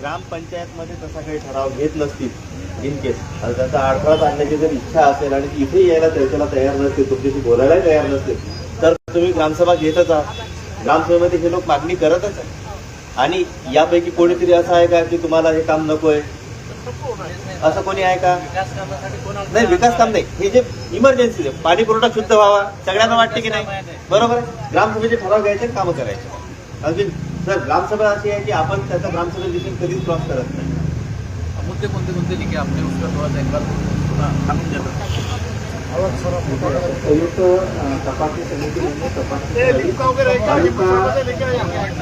ग्रामपंचायतमध्ये तसा काही ठराव घेत नसतील इन केस त्याचा अडथळा आणण्याची जर इच्छा असेल आणि इथे यायला त्याच्याला तयार नसतील, तुमच्याशी बोलायला तयार नसतील, तर तुम्ही ग्रामसभा घेतच आहात. ग्रामसभेमध्ये हे लोक मागणी करतच आहे. आणि यापैकी कोणीतरी असं आहे का की तुम्हाला हे काम नकोय, असं कोणी आहे का? नाही, विकास काम नाही. हे जे इमर्जन्सी आहे, पाणी पुरवठा शुद्ध व्हावा, सगळ्यांना वाटते की नाही? बरोबर आहे. ग्रामसभेचे ठराव घ्यायचे, कामं करायचे. अजून सर ग्रामसभा अशी आहे की आपण त्याचा ग्रामसभेविषयी कधीच क्रॉस करत नाही. मुद्दे कोणते लिखे आपने उसका थोड़ा सा एक बार समझ जाता. संयुक्त तपासणी समितीने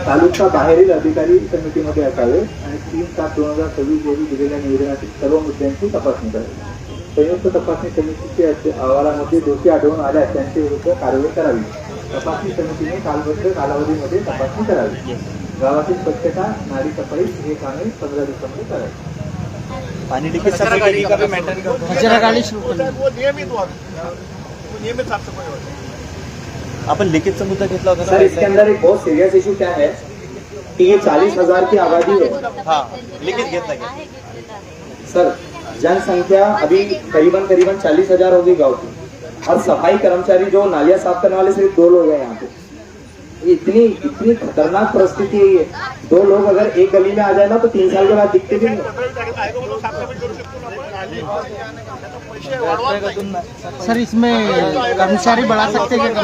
तालुका बाहेरील अधिकारी समितीमध्ये असावे आणि 3/7/2026 रोजी दिलेल्या निवेदनातील सर्व मुद्द्यांची तपासणी करावी. संयुक्त तपासणी समितीचे अहवालामध्ये दोषी आढळून आल्यास त्यांच्या विरुद्ध कारवाई करावी. तपासणी समितीने कालबद्ध कालावधीमध्ये तपासणी करावी. गावातील स्वच्छता, नाली सफाई हे कामे 15 दिवसांमध्ये करावी. पानी लीकेज का भी मेंटेन करते हैं. कचरा गाड़ी वो नियमित साफ सफाई होती है. अपन लीकेजचा मुद्दा घेतला होता सर, इसके अंदर एक बहुत सीरियस इशू क्या है कि ये 40,000 की आबादी है. हाँ, लीकेज घेतला गया सर, जनसंख्या अभी करीबन 40,000 होगी गाँव की, और सफाई कर्मचारी जो नालियां साफ करने वाले सिर्फ 2 लोग हैं यहाँ पे. इतनी खतरनाक परिस्थिति है ये. 2 लोग अगर एक गली में आ जाए ना तो 3 साल के बाद दिखते भी नहीं. सर इसमें कर्मचारी बढ़ा सकते हैं क्या?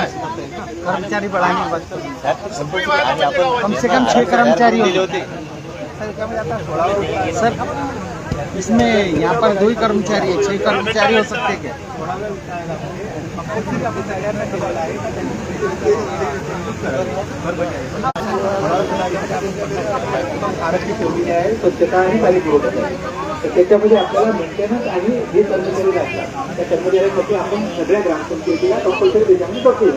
कर्मचारी बढ़ाने के बाद कम से कम 6 कर्मचारी होते. सर इसमें यहाँ पर 2 ही कर्मचारी है, 6 कर्मचारी हो सकते क्या? आरक्षित ठेवलेली आहे स्वच्छता आणि पाणी पुरवठा. तर त्याच्यामध्ये आपल्याला मेंटेनन्स आणि जे कर्मचारी लागतात त्या कर्मचाऱ्यांसाठी आपण सगळ्या ग्रामपंचायतीला कंपल्सरी त्याच्यामध्ये बघूया.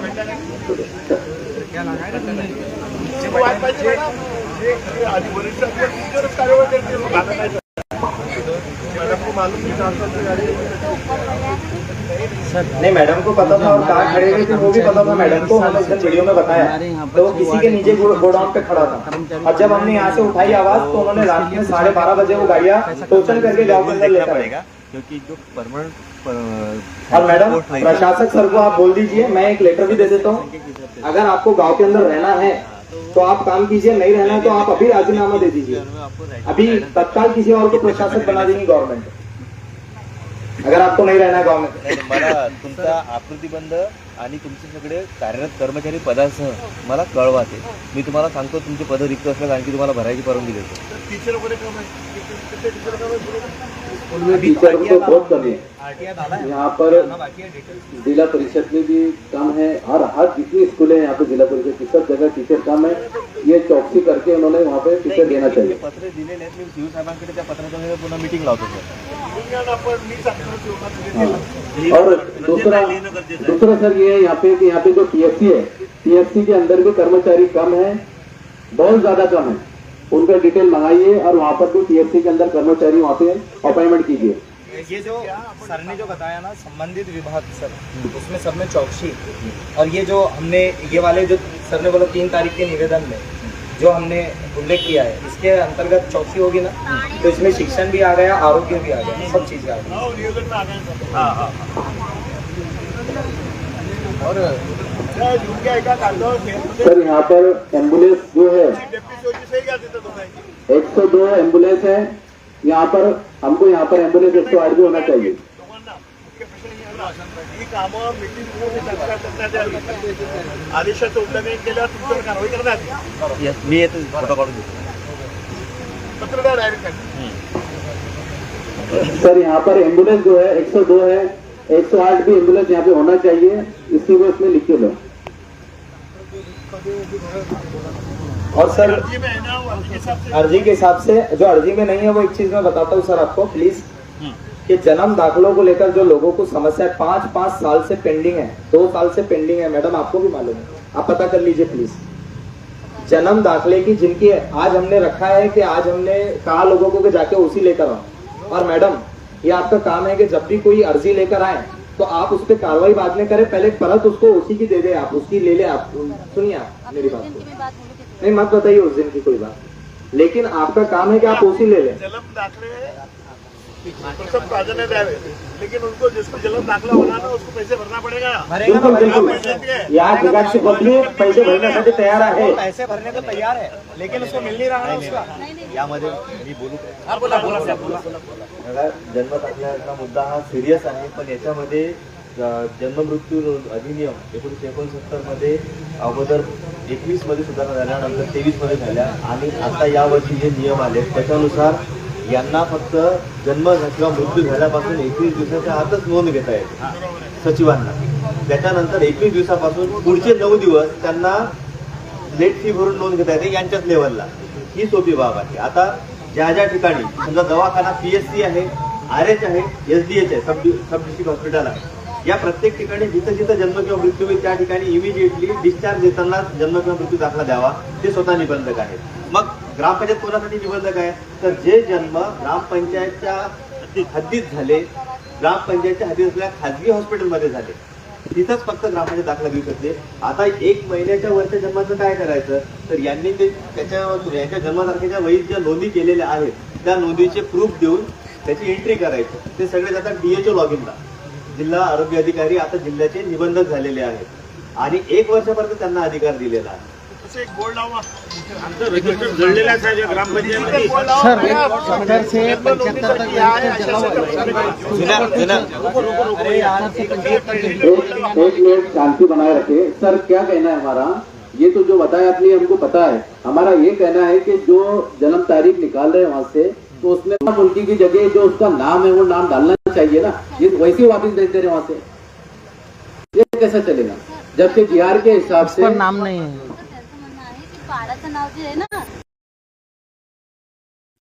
नहीं, मैडम को पता था और कहाँ खड़े हुए थे वो भी पता था मैडम को. हमने इसका वीडियो में बताया तो वो किसी के नीचे गोडाउन पे खड़ा था. और जब हमने यहाँ से उठाई आवाज तो उन्होंने रात में 12:30 बजे वो गाड़ियाँ टोचन करके गाँव के अंदर लेकर पड़ेगा. क्योंकि जो परमानेंट और मैडम प्रशासक सर को आप बोल दीजिए, मैं एक लेटर भी दे देता हूँ. अगर आपको गाँव के अंदर रहना है तो आप काम कीजिए, नहीं रहना है तो आप अभी राजीनामा दे दीजिए. अभी तत्काल किसी और को प्रशासक बना देंगी गवर्नमेंट, अगर आपको नहीं रहना है गाँव में. मला तुमचा आकृतीबंध आणि तुमचे सगळे कार्यरत कर्मचारी पदासह मला कळवा. ते मी तुम्हाला सांगतो, तुमचे पद रिक्त असल्यास आणखी तुम्हाला भरायची परवानगी देतो. टीचर वगैरह काम है. उनमें टीचर को बहुत कमी है. यहाँ पर जिला परिषद में भी कम है और हर जितनी स्कूल है यहाँ पे जिला परिषद की सब जगह टीचर कम है. ये चौकसी करके उन्होंने वहाँ पे टीचर देना चाहिए. पत्र दिलेले आहेत. मी शिव साहेबांकडे त्या पत्राचा मी पुन्हा मीटिंग लावतो सर. और दूसरा सर ये है यहाँ पे जो पीएफसी है, पीएफसी के अंदर भी कर्मचारी कम है, बहुत ज्यादा कम है. उनका डिटेल मंगाइए और वहाँ पर भी पीएफसी के अंदर कर्मचारी वहाँ पे अपॉइंटमेंट कीजिए. ये जो सर ने जो बताया ना संबंधित विभाग सर, उसमें सब में चौकसी. और ये जो हमने ये वाले जो सर ने बोला 3 तारीख के निवेदन में जो हमने उल्लेख किया है, इसके अंतर्गत चौकसी होगी ना तो इसमें शिक्षण भी आ गया, आरोग्य भी आ गया, सब चीजें आ गई. और सर यहाँ पर एम्बुलेंस जो है 102 एम्बुलेंस है. यहाँ पर हमको यहाँ पर एम्बुलेंस 108 भी होना चाहिए. ही कामं मीटिंग करण्यात यावी. आदेशाचं उल्लंघन केल्यावर तुमच्यावर कारवाई करण्यात यावी. मी येतो, फोटो काढून देतो. पत्र द्या डायरेक्ट. सर यहाँ पर एम्बुलेंस जो है 102 है, 108 भी एम्बुलेंस यहाँ पे होना चाहिए. इसी को इसमें लिख के लो. और सर अर्जी के हिसाब से जो अर्जी में नहीं है वो एक चीज मैं बताता हूँ सर आपको प्लीज, कि जन्म दाखिलों को लेकर जो लोगों को समस्या 5 साल से पेंडिंग है, 2 साल से पेंडिंग है. मैडम आपको भी मालूम है, आप पता कर लीजिए प्लीज. जन्म दाखिले की जिनकी आज हमने रखा है कि आज हमने कहा लोगों को कि जाके उसी लेकर आओ. और मैडम ये आपका काम है कि जब भी कोई अर्जी लेकर आए तो आप उस पर कार्रवाई बाद में करें, पहले परत उसको उसी की दे दे, आप उसकी ले ले. आप सुनिए आप मेरी बात को, नहीं मत बताइए उस दिन की कोई बात. लेकिन आपका काम है कि आप ओसी ले लें। जन्म दाखले प्रथम प्राधान्य द्यावे, लेकिन उनको जिसको जन्म दाखला होना ना उसको पैसे भरना पड़ेगा। बिल्कुल बिल्कुल, या ठिकाणची पत्नी पैसे भरण्यासाठी तयार आहे। पैसे भरने को तैयार है, लेकिन उसको मिल नहीं रहा है उसका। यामध्ये मी बोलू काय? हाँ बोला बोला बोला। बघा, जन्म दाखल्याचा मुद्दा हा सिरियस आहे, पण याच्यामध्ये जन्म मृत्यू अधिनियम 1969 मध्ये अगोदर 21 मध्ये सुधारणा झाल्यानंतर 23 मध्ये झाल्या आणि आता यावर्षी जे नियम आले त्याच्यानुसार यांना फक्त जन्म किंवा मृत्यू झाल्यापासून 21 दिवसाच्या आतच नोंद घेता येते सचिवांना। त्याच्यानंतर 21 दिवसापासून पुढचे 9 दिवस त्यांना लेट फी भरून नोंद घेता येते यांच्याच लेवलला। ही सोपी बाब आहे। आता ज्या ज्या ठिकाणी समजा दवाखाना PSC आहे, RH आहे, SDH आहे, सब डिस्ट्रिक्ट हॉस्पिटल आहे, या प्रत्येक ठिकाणी जिथं जिथं जन्म किंवा मृत्यू होईल त्या ठिकाणी इमिजिएटली डिस्चार्ज देताना जन्म किंवा मृत्यू दाखला द्यावा, ते स्वतः निबंधक आहेत। मग ग्रामपंचायत कोणासाठी निबंधक आहे? तर जे जन्म ग्रामपंचायतच्या हद्दीत झाले, ग्रामपंचायतच्या हद्दीत असलेल्या खाजगी हॉस्पिटलमध्ये झाले, तिथंच फक्त ग्रामपंचायत दाखला देऊ शकते। आता 1 महिन्याच्या वरच्या जन्माचं काय करायचं? तर यांनी ते यांच्या जन्मतारखेच्या वहीत ज्या नोंदी केलेल्या आहेत त्या नोंदीचे प्रूफ देऊन त्याची एंट्री करायची। ते सगळे जातात DHO लॉगिनला। जिल्हा आरोग्य अधिकारी आता जिल्ह्याचे निबंधक झालेले आहेत आणि 1 वर्षापर्यंत त्यांना अधिकार दिलेला आहे। तसं एक बोर्ड लावा, आमचं रजिस्टर जळलेलाच आहे ग्रामपंचायत। सर 70 से 75 तक एक मिनट शांति बनाए रखे। सर क्या कहना है हमारा, ये तो जो बताया आपने हमको पता है, हमारा ये कहना है कि जो जन्म तारीख निकाल रहे हैं वहाँ से, तो उसमें उनकी की जगह जो उसका नाम है वो नाम डालना चाहिए ना। ये वैसे वापस भेज दे रहे वहाँ से, ये कैसा चलेगा? जबकि GR के हिसाब से नाम नहीं है। त्यांचं म्हणणं आहे की बाळाचं नाव जे आहे ना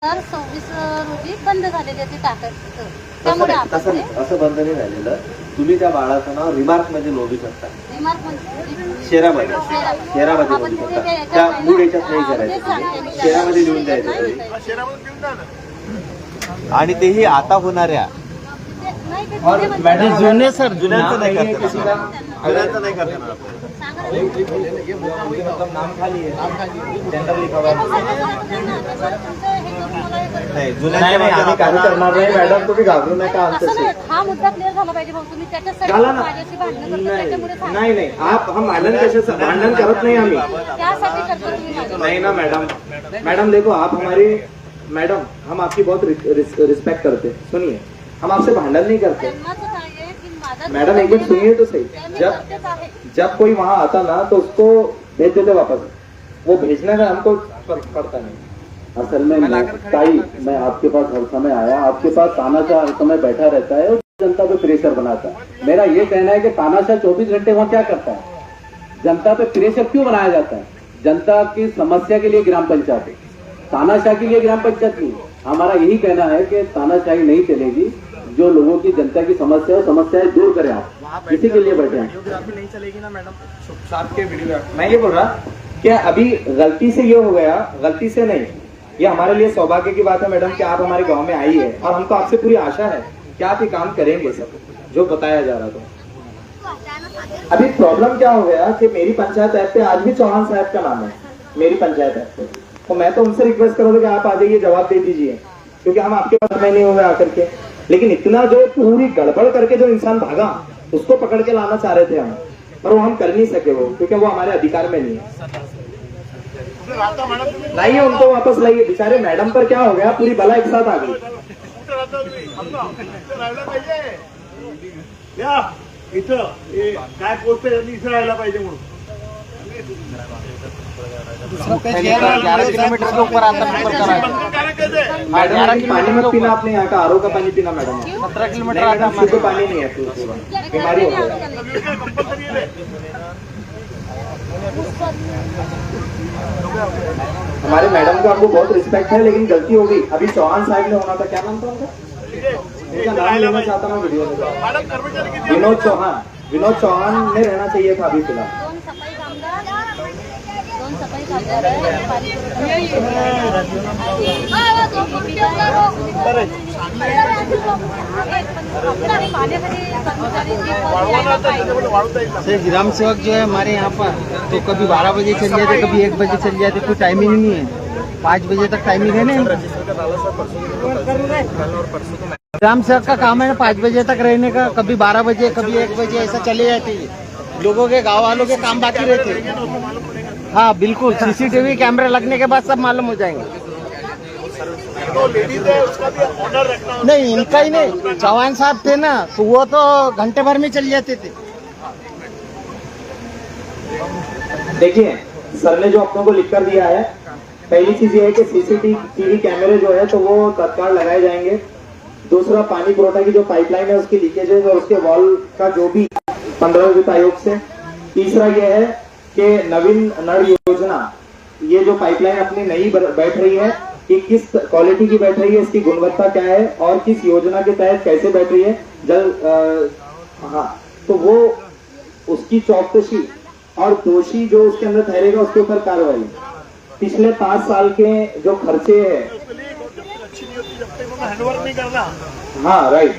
तर 26 रोजी बंद झालेले ते टाकायचं, त्यामुळे आपण तसं असं बंद नाही झालेलं। तुम्ही त्या बाळाचं नाव रिमार्क मध्ये नोंदू शकता, रिमार्क म्हणजे शेरामध्ये नोंदू शकता। त्या मूळ याच्यात नाही करायचं, शेरामध्ये लिहून द्यायचं शहरामध्ये घेऊन जा ना। आणि तेही आता होणाऱ्या नाही ते और जुने मैडम जुने सर जुन्यांचं नाही नहीं है करता, किसी का। जुन्यांचं नाही करणार आपण। सांगा ना. मतलब नाम खाली है, टेंडर लिखा हुआ है। तुमचं हे करून मला हे करून- नाही, नाही जुन्यांच्या नाही आम्ही काही करणार नाही मॅडम, तुम्ही घाबरू नका असं आमच्याशी। नाही, हा मुद्दा क्लिअर झाला पाहिजे भाऊ, तुम्ही त्याच्यासाठी झाला ना? माझ्याशी भांडणं करता नाही त्याच्यामुळे सांगा. नाही नाही, आप हम भांडण कशाचं भांडण करत नाही आम्ही। त्यासाठी करतो तुम्ही माझ्या नहीं ना मैडम, मैडम देखो आप हमारी मैडम, हम आपकी बहुत रिस्पेक्ट करते हैं। सुनिए, हम आपसे भांडण नहीं करते जन्माचं काय आहे की माझा मैडम, एक मिनट सुनिए तो सही। मी जब करतेच आहे. जब कोई वहाँ आता ना तो उसको भेज देते वापस, वो भेजने का हमको फर्क पड़ता नहीं। असल में ताई, मैं आपके पास हर समय आया, आपके पास तानाशाह हर समय बैठा रहता है और जनता पे प्रेशर बनाता है। मेरा ये कहना है कि तानाशाह 24 घंटे वहाँ क्या करता है? जनता पे प्रेशर क्यों बनाया जाता है? जनता की समस्या के लिए ग्राम पंचायत है, तानाशाह के लिए ग्राम पंचायत नहीं। हमारा यही कहना है कि तानाशाही नहीं चलेगी, जो लोगों की जनता की समस्या है समस्याएं दूर करें आप, इसी के लिए बैठे हैं। वीडियोग्राफी नहीं चलेगी ना मैडम, साथ के वीडियो। मैं ये बोल रहा कि अभी गलती से ये हो गया, गलती से नहीं, ये हमारे लिए सौभाग्य की बात है मैडम कि आप हमारे गांव में आई है और हमको आपसे पूरी आशा है कि आप ये काम करेंगे सब जो बताया जा रहा था। अभी प्रॉब्लम क्या हो गया कि मेरी पंचायत ऐप पे आज भी चौहान साहब का नाम है, मेरी पंचायत ऐप पे, तो मैं तो उनसे रिक्वेस्ट करूंगा कि आप आ जाइए, जवाब दे दीजिए, क्योंकि हम आपके पास में नहीं हुए आकर के। लेकिन इतना जो पूरी गड़बड़ करके जो इंसान भागा उसको पकड़ के लाना चाह रहे थे हम, पर वो हम कर नहीं सके, वो क्योंकि वो हमारे अधिकार में नहीं है। कुठे राहता मॅडम तुम्ही? लाइए उनको वापस लाइए, बेचारे मैडम पर क्या हो गया, पूरी बला एक साथ आ गई। कुठे राहता तुम्ही? थांबा. इथं राहायला पाहिजे या इथं हे काय पोस्ट आहे इथं राहायला पाहिजे म्हणून। पहले 11 किलोमीटर के ऊपर आता है, ऊपर करा है। बंद काय कहते? मैडम पानी मत पीना, आपने यहाँ का RO का पानी पीना मैडम। 17 किलोमीटर नहीं, आता मैडम शुद्ध पानी नहीं है, बीमारी हो गया। कंपल्सरी आहे। हमारे मैडम को आपको बहुत रिस्पेक्ट है, लेकिन गलती हो गई। अभी चौहान साहब ने होना था, क्या नाम था उनका? उनका नाम लेना चाहता हूँ वीडियो में। मॅडम कर्मचारी किती विनोद चौहान, विनोद चौहान ने रहना चाहिए था अभी फिलहाल। दोन सफाई कामगार आहे, पाणी सर ग्राम सेवक जो है हमारे यहाँ पर, तो कभी 12 बजे चल जाते, कभी 1 बजे चल जाते, कोई टाइमिंग नहीं है। 5 बजे तक टाइमिंग है ना रजिस्टर का डाला सर, परसों के दिन को कल और परसों को मैं ग्राम सेवक का काम है 5 बजे तक रहने का, कभी 12 बजे कभी 1 बजे ऐसा चले जाते हैं। लोगों के गाँव वालों के काम बाकी रहते हैं। हाँ बिल्कुल, CCTV कैमरे लगने के बाद सब मालूम हो जाएंगे। तो लेडीज है उसका भी ऑर्डर रखना। नहीं इनका ही नहीं, चौहान साहब थे ना तो वो तो घंटे भर में चल जाते थे। देखिए सर ने जो अपनों को लिख कर दिया है, पहली चीज ये है कि CCTV कैमरे जो है तो वो तत्काल लगाए जाएंगे। दूसरा, पानी पुरवठा की जो पाइपलाइन है उसकी लीकेजेस और उसके वॉल का जो भी 15 वित्त आयोग से। तीसरा ये है कि नवीन नल योजना, ये जो पाइपलाइन अपनी नई बैठ रही है कि किस क्वालिटी की बैठ रही है, इसकी गुणवत्ता क्या है और किस योजना के तहत कैसे बैठ रही है हाँ, तो वो उसकी चौकसी और दोषी जो उसके अंदर ठहरेगा उसके ऊपर कार्रवाई। पिछले 5 साल के जो खर्चे हैं, अच्छी नहीं होती जब तक उन्होंने हैंडओवर नहीं करना। हाँ राइट,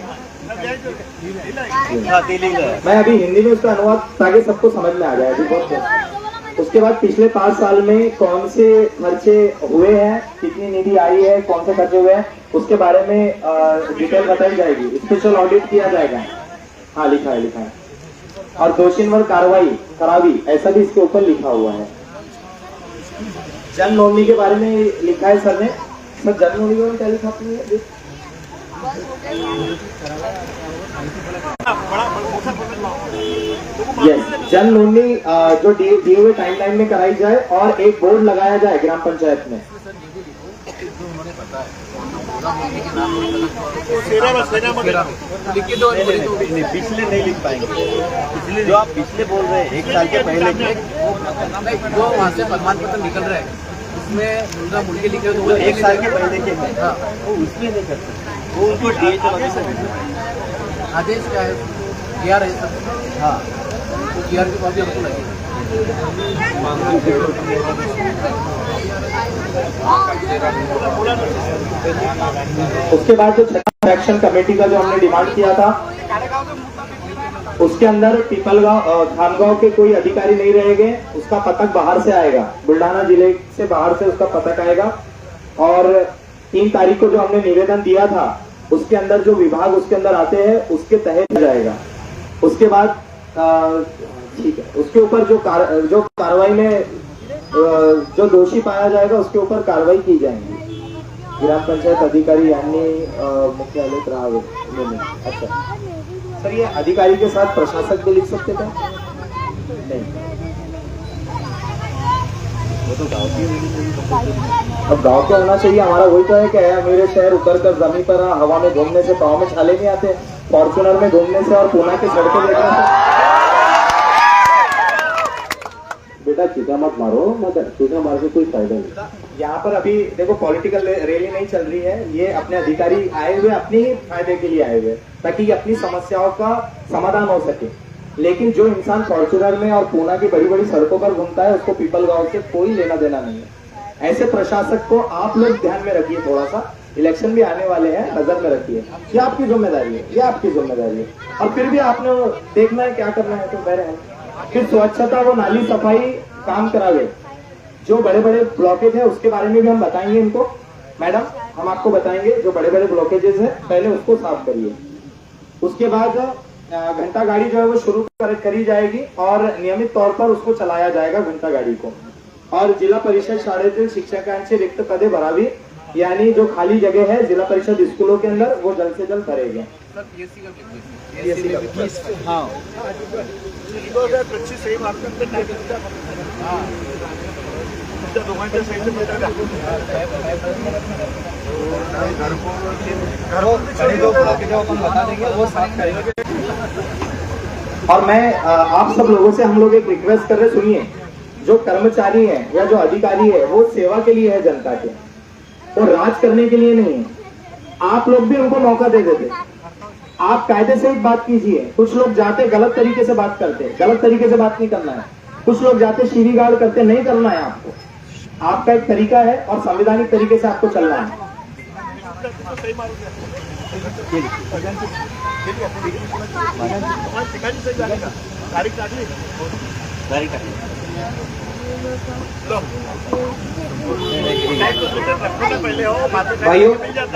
मैं अभी हिंदी में उसका अनुवाद ताकि सबको समझ में आ जाए अभी बहुत। उसके बाद पिछले 5 साल में कौन से खर्चे हुए हैं, कितनी निधि आई है, कौन से खर्चे हुए हैं, उसके बारे में डिटेल बताई जाएगी। स्पेशल ऑडिट किया जाएगा। हाँ लिखा है और दोषियों पर कार्रवाई करावी, ऐसा भी इसके ऊपर लिखा हुआ है। जन नोंदणी के बारे में लिखा है सर ने। सर जन नोंदणी में क्या लिखा आपने? यस, जन नोंदणी जो दिए हुए टाइमलाइन में कराई जाए और एक बोर्ड लगाया जाए ग्राम पंचायत में। पिछले नहीं लिख पाएंगे, पिछले जो आप पिछले बोल रहे हैं 1 साल के पहले के, वो वहाँ से प्रमाण पत्र निकल रहा है, उसमें उनका मुर्गी लिखे जो 1 साल के पहले के हैं वो उसमें नहीं कर सकते, वो उनको DHO आदेश क्या है, PR है सब। हाँ, तो PR की कॉपी हमको लगेगी। उसके बाद जो छठा एक्शन कमेटी का जो हमने डिमांड किया था, उसके अंदर पीपलगांव धामगांव के कोई अधिकारी नहीं रहेंगे, उसका पतक बाहर से आएगा, बुल्ढाना जिले से बाहर से उसका पतक आएगा। और 3 तारीख को जो हमने निवेदन दिया था उसके अंदर जो विभाग उसके अंदर आते हैं उसके तहत जाएगा। उसके बाद ठीक है, उसके ऊपर जो कार्रवाई में जो दोषी पाया जाएगा उसके ऊपर कार्रवाई की जाएगी। ग्राम पंचायत अधिकारी यानी मुख्यालय राहावे। अच्छा सर, ये अधिकारी के साथ प्रशासक भी लिख सकते थे? नहीं, वो तो गाँव की अब गांव का होना चाहिए। हमारा वही तो है कि मेरे शहर उतर कर जमीन पर हवा में घूमने से पाँव में छाले नहीं आते, फॉर्चुनर में घूमने से और पूना की सड़कें देखने से। बेटा चीटा मत मारो, चीटा मार के कोई फायदा नहीं। यहाँ पर अभी देखो पॉलिटिकल रैली नहीं चल रही है, ये अपने अधिकारी आए हुए अपने ही फायदे के लिए आए हुए ताकि अपनी समस्याओं का समाधान हो सके। लेकिन जो इंसान फॉर्चुनर में और पूना की बड़ी बड़ी सड़कों पर घूमता है उसको पीपल गांव से कोई लेना देना नहीं है। ऐसे प्रशासक को आप लोग ध्यान में रखिए, थोड़ा सा इलेक्शन भी आने वाले हैं, नजर में रखिए। ये आपकी जिम्मेदारी है, ये आपकी जिम्मेदारी है। और फिर भी आपने देखना है क्या करना है तो बहरहाल फिर स्वच्छता व नाली सफाई काम करावे। जो बड़े बड़े ब्लॉकेज है उसके बारे में भी हम बताएंगे इनको। मैडम हम आपको बताएंगे जो बड़े बड़े ब्लॉकेजेस है पहले उसको साफ करिए। उसके बाद घंटा गाड़ी जो है वो शुरू करी जाएगी और नियमित तौर पर उसको चलाया जाएगा घंटा गाड़ी को। और जिला परिषद शाळेतील शिक्षकांचे रिक्त पदे भरावी, यानी जो खाली जगह है जिला परिषद स्कूलों के अंदर वो जल्द से जल्द भरेंगे। हाँ सही बात दोघांच्या साईडला बता देंगे वो साफ करेंगे। और मैं आप सब लोगों से हम लोग एक रिक्वेस्ट कर रहे, सुनिए, जो कर्मचारी हैं या जो अधिकारी है वो सेवा के लिए है जनता के, वो राज करने के लिए नहीं है। आप लोग भी उनको मौका दे देते, आप कायदे से एक बात कीजिए। कुछ लोग जाते गलत तरीके से बात करते, गलत तरीके से बात नहीं करना है। कुछ लोग जाते शीरीगाड़ करते, नहीं करना है आपको। आपका एक तरीका है और संवैधानिक तरीके से आपको चलना है। तारीख काढली लो, टाइम तो सोचे रखो ना पहले हो, बातें करके भाइयों, मिल जाता है।